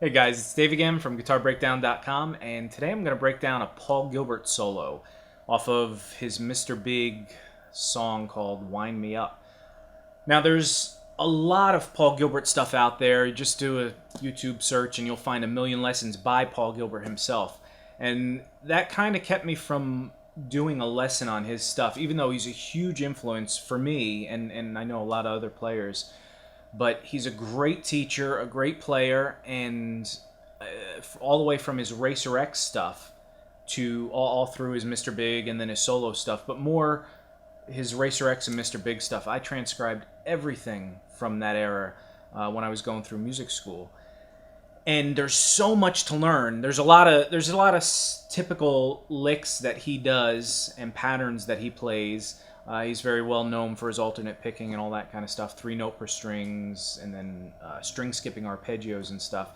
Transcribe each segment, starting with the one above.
Hey guys, it's Dave again from GuitarBreakdown.com, and today I'm going to break down a Paul Gilbert solo off of his Mr. Big song called Wind Me Up. Now there's a lot of Paul Gilbert stuff out there. You just do a YouTube search and you'll find a million lessons by Paul Gilbert himself. And that kind of kept me from doing a lesson on his stuff, even though he's a huge influence for me and I know a lot of other players. But he's a great teacher, a great player, and all the way from his Racer X stuff to all through his Mr. Big and then his solo stuff, but more his Racer X and Mr. Big stuff. I transcribed everything from that era when I was going through music school. And there's so much to learn. There's a lot of typical licks that he does and patterns that he plays. He's very well known for his alternate picking and all that kind of stuff, 3-note per strings, and then string skipping arpeggios and stuff.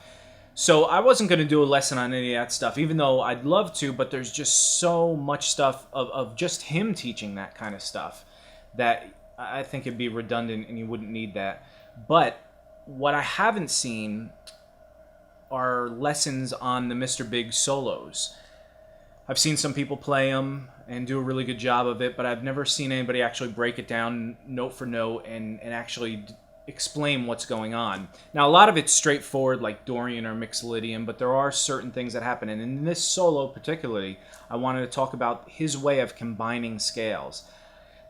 So I wasn't going to do a lesson on any of that stuff, even though I'd love to, but there's just so much stuff of just him teaching that kind of stuff that I think it'd be redundant and you wouldn't need that. But what I haven't seen are lessons on the Mr. Big solos. I've seen some people play them and do a really good job of it, but I've never seen anybody actually break it down note for note and actually explain what's going on. Now, a lot of it's straightforward, like Dorian or Mixolydian, but there are certain things that happen. And in this solo particularly, I wanted to talk about his way of combining scales.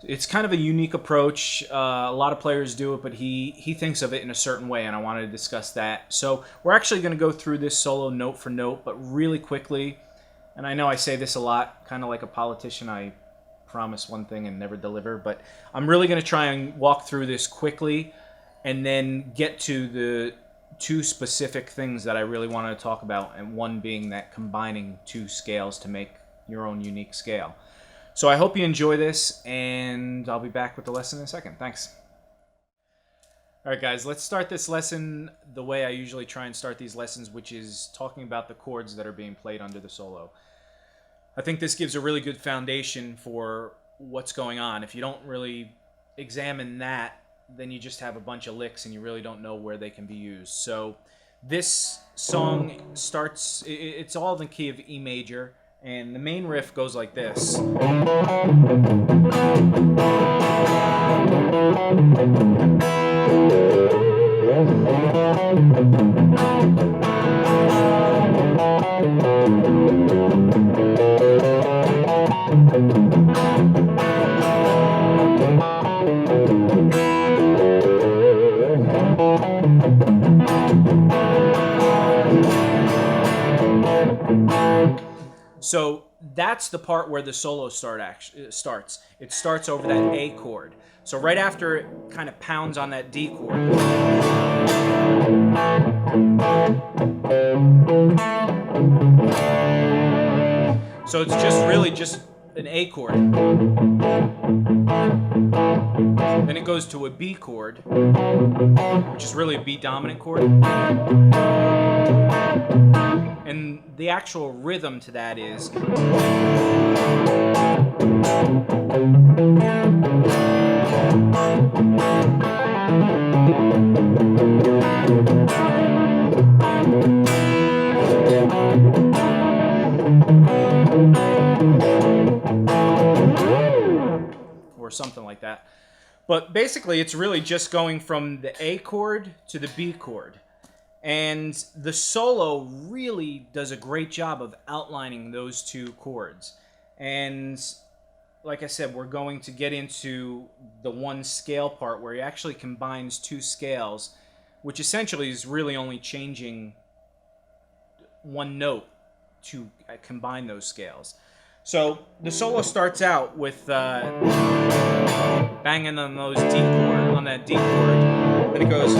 It's kind of a unique approach. A lot of players do it, but he thinks of it in a certain way, and I wanted to discuss that. So we're actually going to go through this solo note for note, but really quickly. And I know I say this a lot, kind of like a politician. I promise one thing and never deliver, but I'm really going to try and walk through this quickly and then get to the two specific things that I really wanted to talk about, and one being that combining two scales to make your own unique scale. So I hope you enjoy this, and I'll be back with the lesson in a second. Thanks. Alright guys, let's start this lesson the way I usually try and start these lessons, which is talking about the chords that are being played under the solo. I think this gives a really good foundation for what's going on. If you don't really examine that, then you just have a bunch of licks and you really don't know where they can be used. So this song starts, it's all in the key of E major, and the main riff goes like this. So that's the part where the solo starts. It starts over that A chord. So right after it kind of pounds on that D chord. So it's just really just an A chord. Then it goes to a B chord, which is really a B dominant chord. And the actual rhythm to that is or something like that. But basically it's really just going from the A chord to the B chord. And the solo really does a great job of outlining those two chords. And like I said, we're going to get into the one scale part where he actually combines two scales which essentially is really only changing one note to combine those scales. So the solo starts out with banging on those D chord, on that D chord. Then it goes,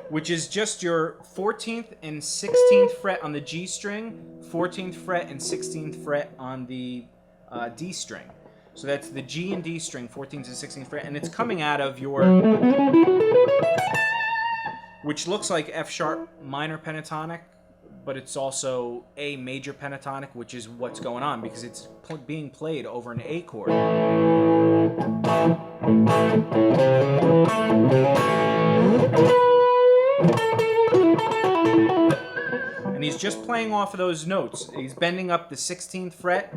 which is just your 14th and 16th fret on the G string, 14th fret and 16th fret on the D string. So that's the G and D string, 14th and 16th fret, and it's coming out of your, which looks like F sharp minor pentatonic, but it's also A major pentatonic, which is what's going on because it's being played over an A chord. And he's just playing off of those notes. He's bending up the 16th fret.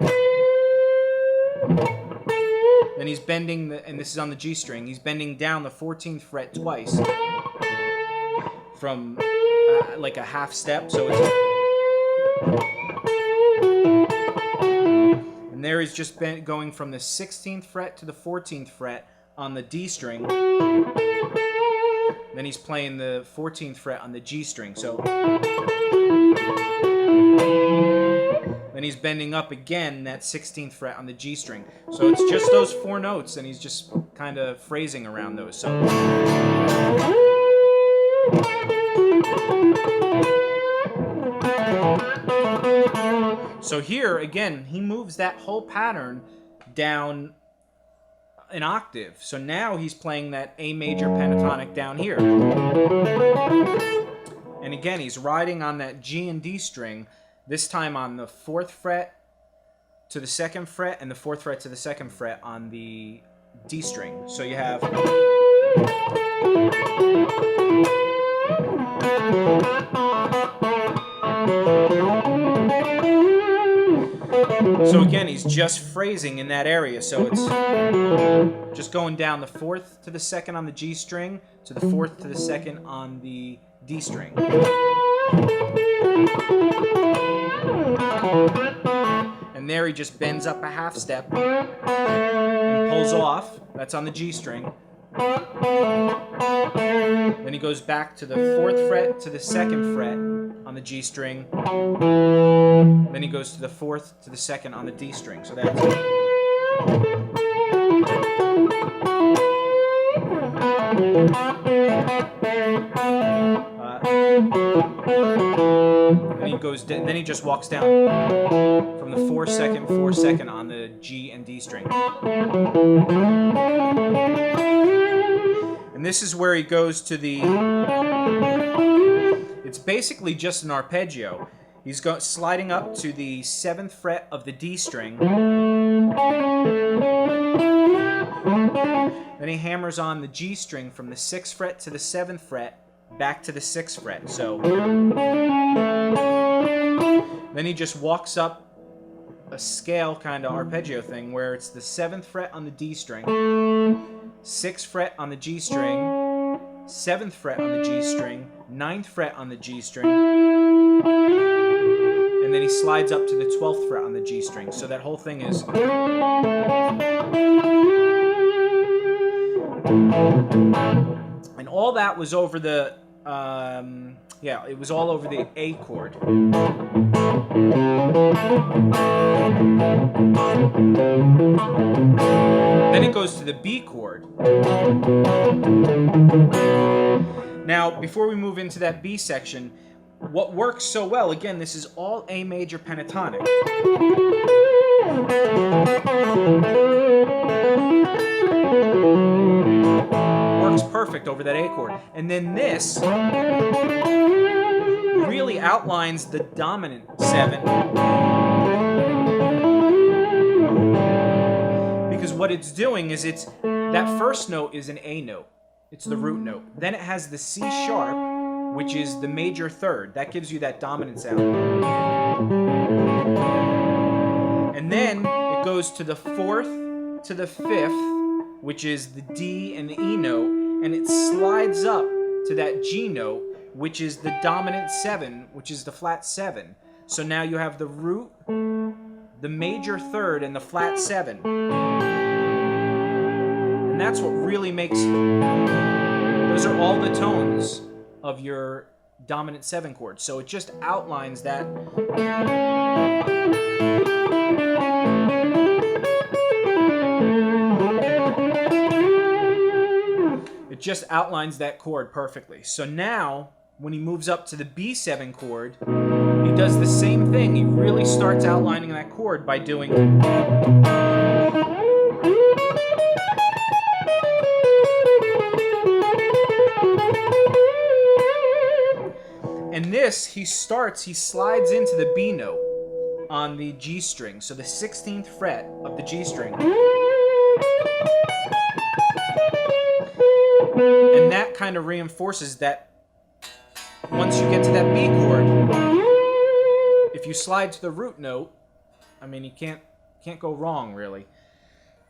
Then he's bending, and this is on the G string, he's bending down the 14th fret twice from like a half step, so it's... And there he's just going from the 16th fret to the 14th fret on the D string. Then he's playing the 14th fret on the G string, so... Then he's bending up again that 16th fret on the G string. So it's just those four notes, and he's just kind of phrasing around those. So here, again, he moves that whole pattern down an octave. So now he's playing that A major pentatonic down here. And again, he's riding on that G and D string, this time on the 4th fret to the 2nd fret and the 4th fret to the 2nd fret on the D string. So you have... So again, he's just phrasing in that area. So it's just going down the 4th to the 2nd on the G string to the 4th to the 2nd on the D string. And there he just bends up a half step and pulls off. That's on the G string. Then he goes back to the 4th fret to the 2nd fret on the G string. Then he goes to the 4th to the 2nd on the D string. So that's... then he just walks down from the 4/2, 4/2 on the G and D string. And this is where he goes to the... It's basically just an arpeggio. He's sliding up to the 7th fret of the D string. Then he hammers on the G string from the 6th fret to the 7th fret, back to the 6th fret. So then he just walks up a scale kind of arpeggio thing where it's the 7th fret on the D string, 6th fret on the G string, 7th fret on the G string, 9th fret on the G string, and then he slides up to the 12th fret on the G string. So that whole thing is... And all that was over the... it was all over the A chord. Then it goes to the B chord. Now, before we move into that B section, what works so well, again, this is all A major pentatonic. Works perfect over that A chord. And then this really outlines the dominant 7. Because what it's doing is that first note is an A note. It's the root note. Then it has the C sharp, which is the major third. That gives you that dominant sound. And then it goes to the 4th to the 5th, which is the D and the E note, and it slides up to that G note, which is the dominant 7, which is the flat 7. So now you have the root, the major third, and the flat 7. And that's what really makes... Those are all the tones of your dominant 7 chord. So it just outlines that. It just outlines that chord perfectly. So now, when he moves up to the B7 chord, he does the same thing. He really starts outlining that chord by doing... And this, he slides into the B note on the G string. So the 16th fret of the G string. And that kind of reinforces that once you get to that B chord, if you slide to the root note, I mean, you can't go wrong, really.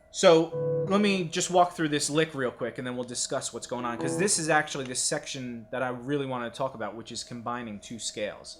So let me just walk through this lick real quick, and then we'll discuss what's going on, because this is actually the section that I really want to talk about, which is combining 2 scales.